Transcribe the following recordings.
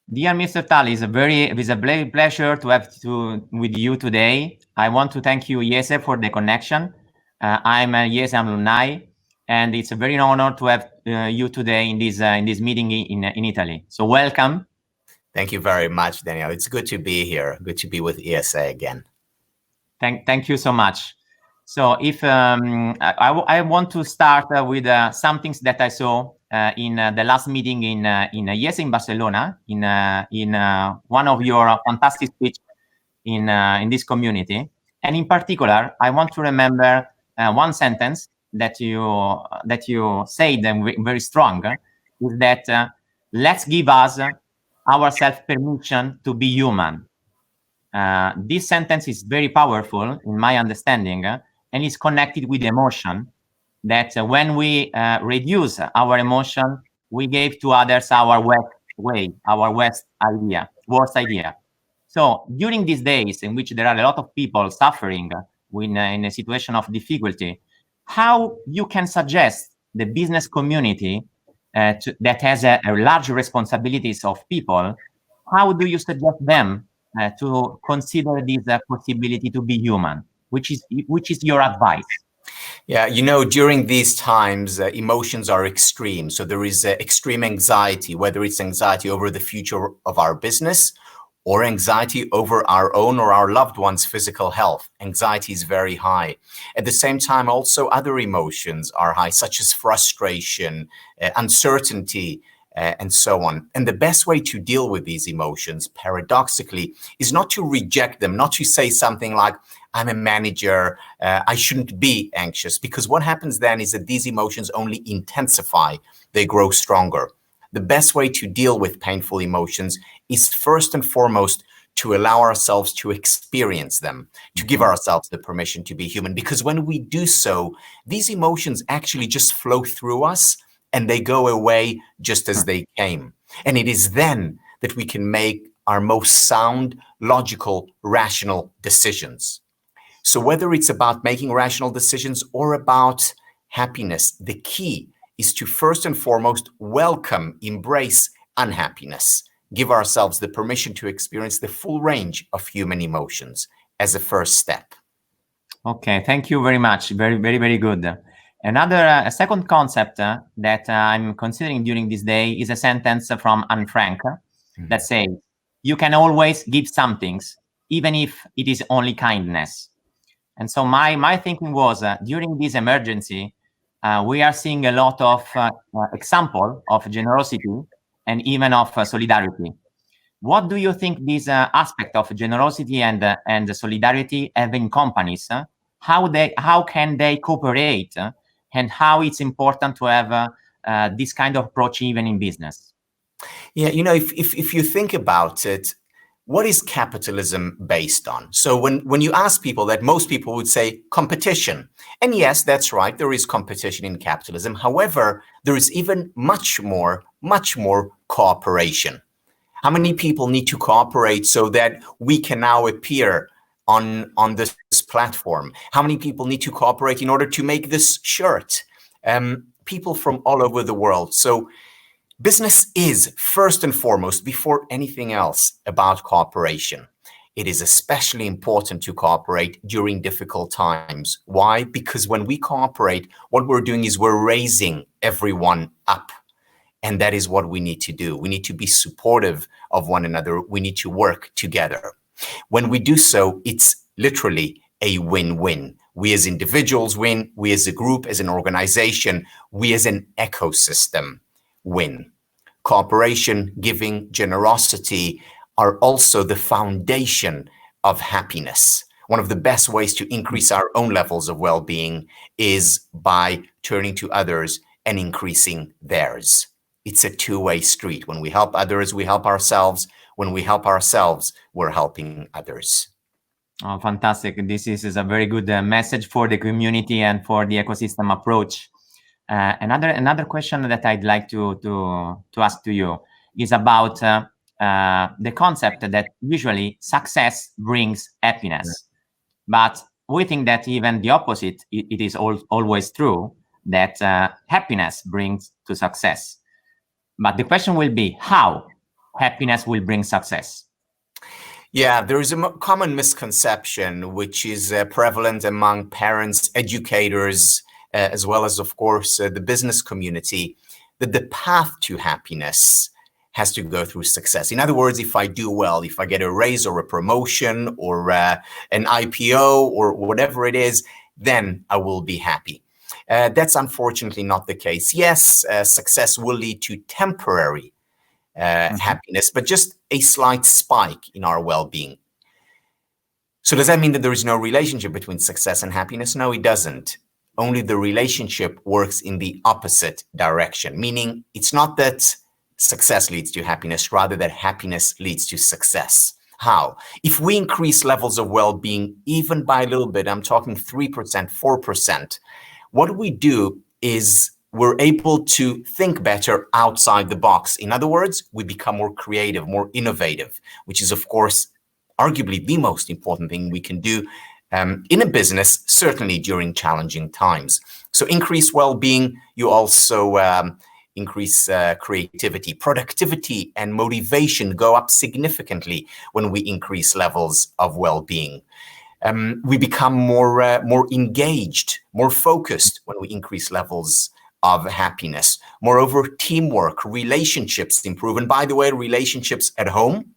Dear Mr. Tal, it's a very pleasure to have with you today. I want to thank you, Jese, for the connection. I'm a Jese alumni, and it's a very honor to have you today in this meeting in Italy. So welcome. Thank you very much, Daniel. It's good to be here. Good to be with ESA again. Thank you so much. So if I want to start with some things that I saw in the last meeting in Yes in Barcelona in one of your fantastic speech in this community, and in particular I want to remember one sentence that you said very strong, is that let's give us ourselves permission to be human. This sentence is very powerful in my understanding, and is connected with emotion, that when we reduce our emotion, we gave to others our worst idea. So during these days in which there are a lot of people suffering in a situation of difficulty, how you can suggest the business community that has a large responsibilities of people, how do you suggest them to consider this possibility to be human? Which is your advice? Yeah, during these times, emotions are extreme. So there is extreme anxiety, whether it's anxiety over the future of our business or anxiety over our own or our loved ones' physical health. Anxiety is very high. At the same time, also other emotions are high, such as frustration, uncertainty, and so on. And the best way to deal with these emotions, paradoxically, is not to reject them, not to say something like, I'm a manager, I shouldn't be anxious, because what happens then is that these emotions only intensify, they grow stronger. The best way to deal with painful emotions is first and foremost to allow ourselves to experience them, to give ourselves the permission to be human, because when we do so, these emotions actually just flow through us and they go away just as they came. And it is then that we can make our most sound, logical, rational decisions. So whether it's about making rational decisions or about happiness, the key is to first and foremost welcome, embrace unhappiness, give ourselves the permission to experience the full range of human emotions as a first step. Okay, thank you very much. Very, very, very good. Another, a second concept that I'm considering during this day is a sentence from Anne Frank that says, you can always give some things, even if it is only kindness. And so my thinking was, during this emergency, we are seeing a lot of example of generosity and even of solidarity. What do you think this aspect of generosity and solidarity have in companies? How can they cooperate? And how it's important to have this kind of approach even in business? Yeah, if you think about it, what is capitalism based on? So when you ask people that, most people would say competition. And yes, that's right, there is competition in capitalism. However, there is even much more cooperation. How many people need to cooperate so that we can now appear on this platform? How many people need to cooperate in order to make this shirt? People from all over the world. So business is first and foremost, before anything else, about cooperation. It is especially important to cooperate during difficult times. Why? Because when we cooperate, what we're doing is we're raising everyone up. And that is what we need to do. We need to be supportive of one another. We need to work together. When we do so, it's literally a win-win. We as individuals win, we as a group, as an organization, we as an ecosystem win. Cooperation, giving, generosity are also the foundation of happiness. One of the best ways to increase our own levels of well-being is by turning to others and increasing theirs. It's a two-way street. When we help others, we help ourselves. When we help ourselves, we're helping others. Oh, fantastic. This is a very good message for the community and for the ecosystem approach. Another question that I'd like to ask to you is about the concept that usually success brings happiness. But we think that even the opposite, it is always true, that happiness brings to success. But the question will be, how happiness will bring success? Yeah, there is a common misconception which is prevalent among parents, educators, as well as, of course, the business community, that the path to happiness has to go through success. In other words, if I do well, if I get a raise or a promotion or an IPO or whatever it is, then I will be happy. That's unfortunately not the case. Yes, success will lead to temporary happiness, but just a slight spike in our well-being. So does that mean that there is no relationship between success and happiness? No, it doesn't. Only the relationship works in the opposite direction, meaning it's not that success leads to happiness, rather that happiness leads to success. How? If we increase levels of well-being even by a little bit, I'm talking 3%, 4%, what we do is we're able to think better outside the box. In other words, we become more creative, more innovative, which is, of course, arguably the most important thing we can do in a business, certainly during challenging times. So increase well-being, you also increase creativity, productivity, and motivation go up significantly when we increase levels of well-being. We become more engaged, more focused when we increase levels of happiness. Moreover, teamwork, relationships improve. And by the way, relationships at home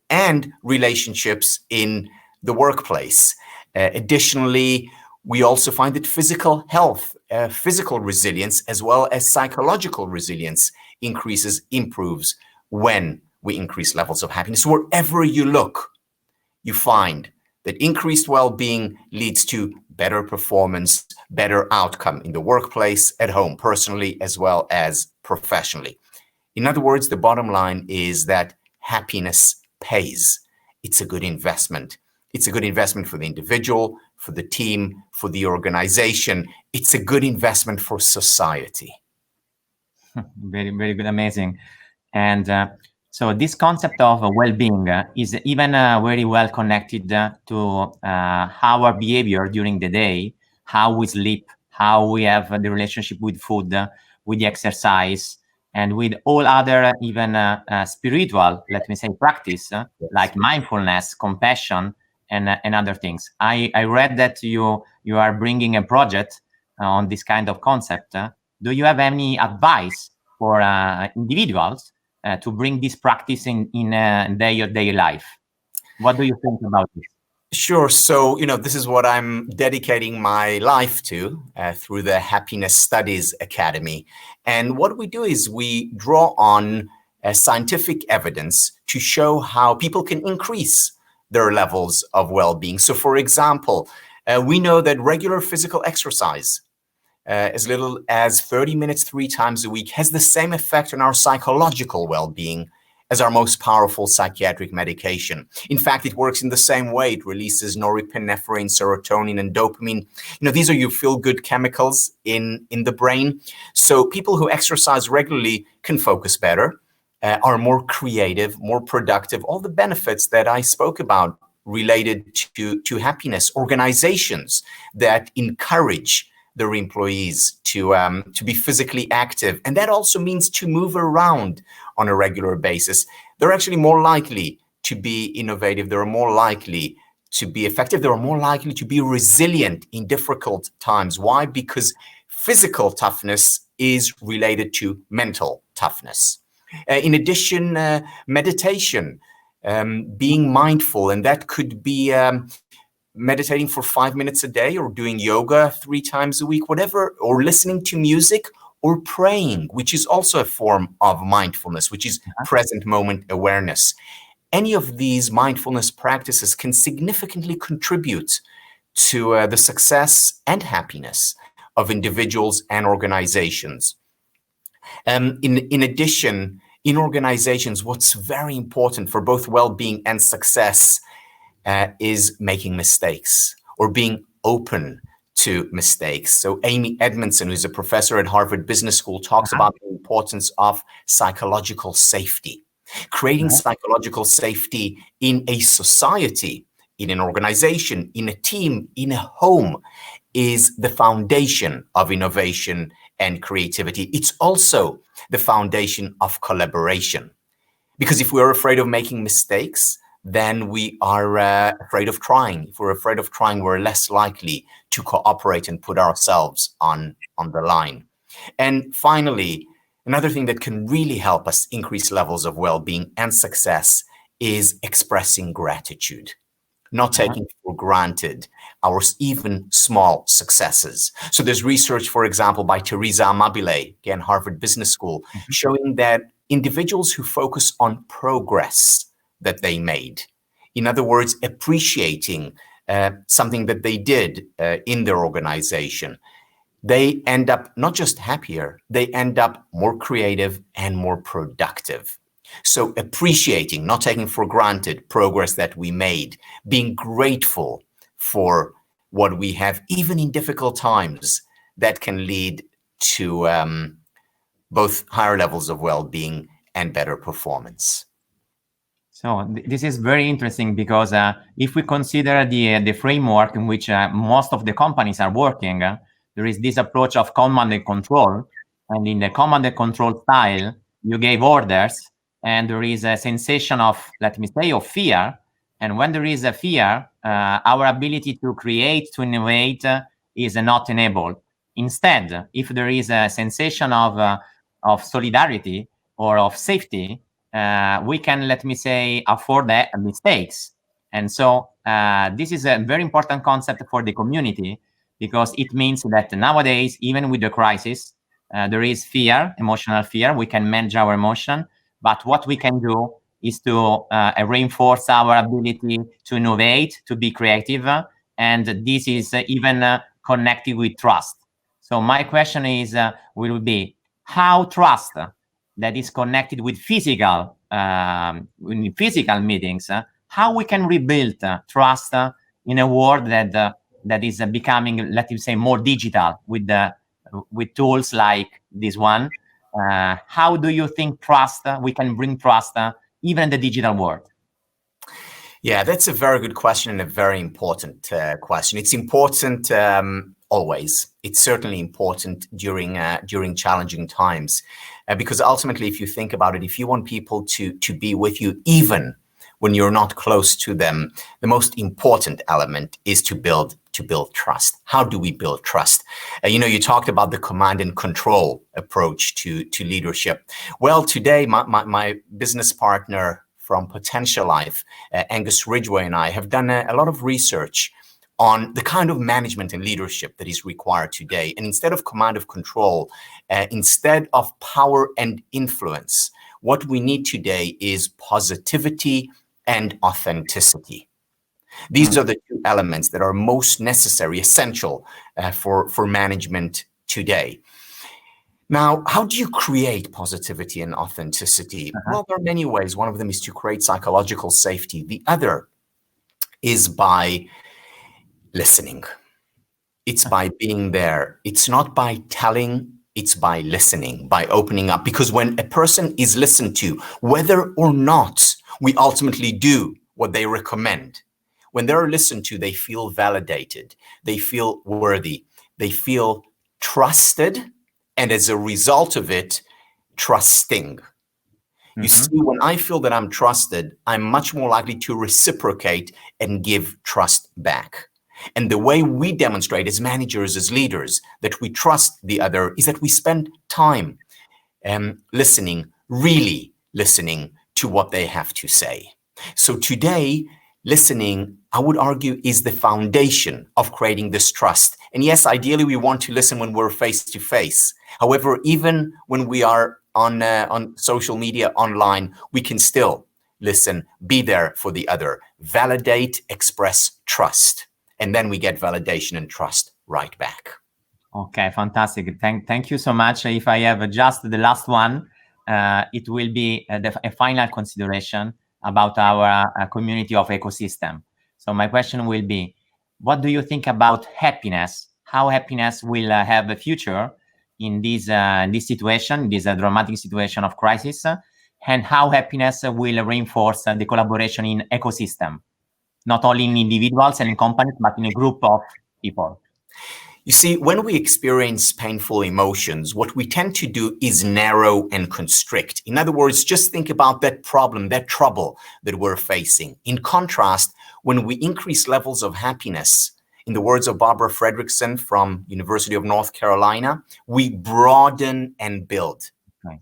and relationships in the workplace. Additionally, we also find that physical health, physical resilience, as well as psychological resilience improves when we increase levels of happiness. Wherever you look, you find that increased well-being leads to better performance, better outcome in the workplace, at home, personally, as well as professionally. In other words, the bottom line is that happiness pays. It's a good investment. It's a good investment for the individual, for the team, for the organization. It's a good investment for society. Very, very good, amazing. And so this concept of well-being is even very well connected to our behavior during the day, how we sleep, how we have the relationship with food, with the exercise, and with all other even spiritual, let me say, practice, like mindfulness, compassion, and other things. I read that you are bringing a project on this kind of concept. Do you have any advice for individuals to bring this practice in their daily life? What do you think about this? Sure. So, this is what I'm dedicating my life to through the Happiness Studies Academy. And what we do is we draw on scientific evidence to show how people can increase their levels of well-being. So, for example, we know that regular physical exercise, as little as 30 minutes 3 times a week, has the same effect on our psychological well-being as our most powerful psychiatric medication. In fact, it works in the same way. It releases norepinephrine, serotonin, and dopamine. These are your feel-good chemicals in the brain. So people who exercise regularly can focus better, are more creative, more productive, all the benefits that I spoke about related to happiness. Organizations that encourage their employees to be physically active, and that also means to move around on a regular basis. They're actually more likely to be innovative. They're more likely to be effective. They're more likely to be resilient in difficult times. Why? Because physical toughness is related to mental toughness. In addition, meditation, being mindful, and that could be meditating for 5 minutes a day, or doing yoga 3 times a week, whatever, or listening to music, or praying, which is also a form of mindfulness, which is present moment awareness. Any of these mindfulness practices can significantly contribute to the success and happiness of individuals and organizations. In addition, in organizations, what's very important for both well-being and success is making mistakes, or being open to mistakes. So Amy Edmondson, who's a professor at Harvard Business School, talks about the importance of psychological safety. Creating psychological safety in a society, in an organization, in a team, in a home, is the foundation of innovation and creativity. It's also the foundation of collaboration. Because if we're afraid of making mistakes, then we are afraid of trying. If we're afraid of trying, we're less likely to cooperate and put ourselves on the line. And finally, another thing that can really help us increase levels of well-being and success is expressing gratitude, not taking for granted our even small successes. So there's research, for example, by Teresa Amabile, again, Harvard Business School, showing that individuals who focus on progress that they made, in other words, appreciating something that they did in their organization, they end up not just happier, they end up more creative and more productive. So appreciating, not taking for granted progress that we made, being grateful for what we have, even in difficult times, that can lead to both higher levels of well-being and better performance. So this is very interesting because if we consider the framework in which most of the companies are working, there is this approach of command and control. And in the command and control style, you gave orders, and there is a sensation of, let me say, of fear. And when there is a fear, our ability to create, to innovate is not enabled. Instead, if there is a sensation of solidarity or of safety, we can, let me say, afford mistakes. And so this is a very important concept for the community, because it means that nowadays, even with the crisis, there is fear, emotional fear. We can manage our emotion, but what we can do is to reinforce our ability to innovate, to be creative, and this is even connected with trust. So my question is, will be how trust that is connected with physical meetings, how we can rebuild trust in a world that is becoming, let me say, more digital with tools like this one. How do you think trust, we can bring trust even in the digital world? Yeah, that's a very good question and a very important question. It's important always. It's certainly important during challenging times, because ultimately, if you think about it, if you want people to be with you, even when you're not close to them, the most important element is to build trust. How do we build trust? You talked about the command and control approach to leadership. Well, today, my business partner from Potential Life, Angus Ridgway, and I have done a lot of research on the kind of management and leadership that is required today. And instead of command of control, instead of power and influence, what we need today is positivity and authenticity. These are the two elements that are most necessary, essential for management today. Now, how do you create positivity and authenticity? Well, there are many ways. One of them is to create psychological safety. The other is by listening. It's by being there. It's not by telling, it's by listening, by opening up. Because when a person is listened to, whether or not we ultimately do what they recommend, when they're listened to, they feel validated, they feel worthy, they feel trusted, and as a result of it, trusting. You see, when I feel that I'm trusted, I'm much more likely to reciprocate and give trust back. And the way we demonstrate as managers, as leaders, that we trust the other is that we spend time listening, really listening to what they have to say. So today, listening, I would argue, is the foundation of creating this trust. And yes, ideally, we want to listen when we're face to face. However, even when we are on social media, online, we can still listen, be there for the other, validate, express trust. And then we get validation and trust right back. Okay, fantastic. Thank you so much. If I have just the last one, it will be a final consideration about our community of ecosystem. So my question will be, what do you think about happiness? How happiness will have a future in this situation, this dramatic situation of crisis, and how happiness will reinforce the collaboration in ecosystem, not only in individuals and in companies, but in a group of people? You see, when we experience painful emotions, what we tend to do is narrow and constrict. In other words, just think about that problem, that trouble that we're facing. In contrast, when we increase levels of happiness, in the words of Barbara Fredrickson from University of North Carolina, we broaden and build. Right.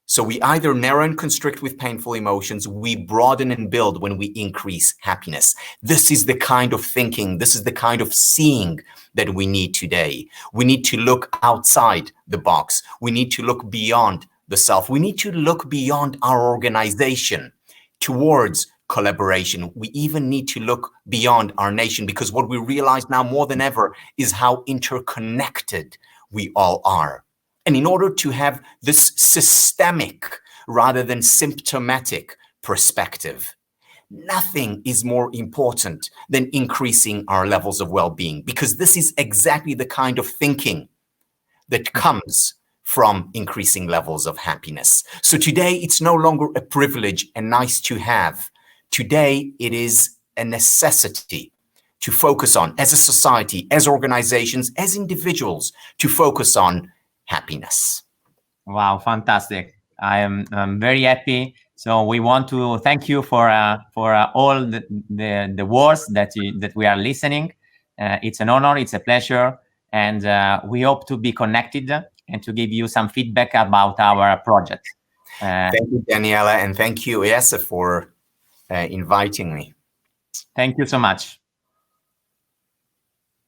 So we either narrow and constrict with painful emotions, we broaden and build when we increase happiness. This is the kind of thinking, this is the kind of seeing that we need today. We need to look outside the box. We need to look beyond the self. We need to look beyond our organization towards collaboration. We even need to look beyond our nation, because what we realize now more than ever is how interconnected we all are. And in order to have this systemic rather than symptomatic perspective, nothing is more important than increasing our levels of well-being, because this is exactly the kind of thinking that comes from increasing levels of happiness. So today, it's no longer a privilege and nice to have. Today, it is a necessity to focus on, as a society, as organizations, as individuals, to focus on happiness. Wow, fantastic. I am very happy. So we want to thank you for all the words that we are listening. It's an honor, it's a pleasure, and we hope to be connected and to give you some feedback about our project. Thank you, Daniela, and thank you, Esa, for inviting me. Thank you so much.